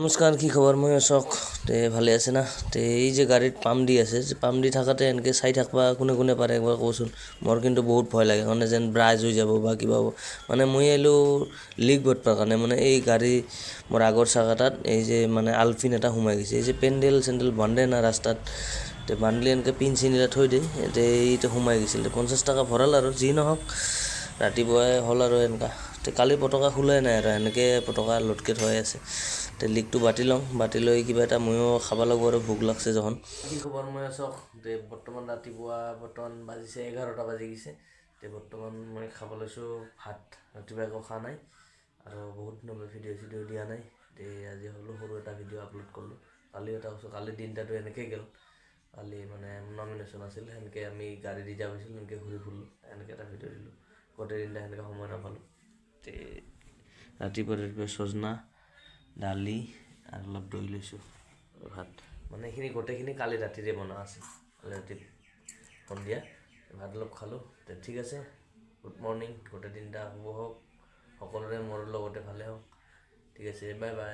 নমস্কাৰ, কি খবৰ? মই অশোক। ভালে আছে না? এই যে গাড়ীত পাম্প দি আছে, পাম্প দি থাকাতে এনেকৈ চাই থাকবা কোনে পাৰে একবাৰ ক'চোন। মোৰ কিন্তু বহুত ভয় লাগে, মানে যেন ব্ৰাজ হৈ যাব বা কিবা হ'ব। মানে মই আহিলোঁ লিক বটপাৰ কাৰণে, মানে এই গাড়ী মোৰ আগৰ চাকাটাত এই যে মানে আলফিন এটা সোমাই গৈছে। এই যে পেণ্ডেল বান্ধে না ৰাস্তাত, বান্ধলি এনেকৈ পিন চিন এটা থৈ দিয়ে, এইটো সোমাই গৈছিল। 50 টকা ভৰাল আৰু যি নহওক ৰাতিপুৱাই হ'ল আৰু এনেকুৱা। কালি পটকা খোলাই নাই আৰু এনেকৈ পটকা লটকে থৈ আছে। লিকটো বাতি লওঁ, বাতি লৈ কিবা এটা ময়ো খাব লাগিব আৰু ভোক লাগছে যখন। কি খবৰ? মই আছক। বৰ্তমান বৰ্তমান বাজিছে 11টা বাজি গৈছে। বৰ্তমান মই খাব লৈছোঁ ভাত। ৰাতিপুৱা একো খোৱা নাই আৰু বহুত দিনৰ ভিডিঅ' দিয়া নাই। আজি হ'লেও সৰু এটা ভিডিঅ' আপলোড কৰিলোঁ। কালি এটা কৈছোঁ, কালিৰ দিনটাটো এনেকৈ গ'ল। কালি মানে নমিনেশ্যন আছিল, সেনেকৈ আমি গাড়ী ৰিজাৰ্ভ হৈছিল, সেনেকৈ ঘূৰি ফুৰিলোঁ, এনেকৈ এটা ভিডিঅ' দিলোঁ। গোটেই দিনটা সেনেকৈ সময় নাপালোঁ। ৰাতিপুৱা চজনা দালি আৰু অলপ দৈ লৈছোঁ ভাত। মানে এইখিনি গোটেইখিনি কালি ৰাতিৰে বনোৱা আছিল। কালি ৰাতি সন্ধিয়া ভাত অলপ খালোঁ। ঠিক আছে, গুড মৰ্ণিং। গোটেই দিনটা শুভ হওক সকলোৰে, মোৰ লগতে ভালে হওক। ঠিক আছে, বাই বাই।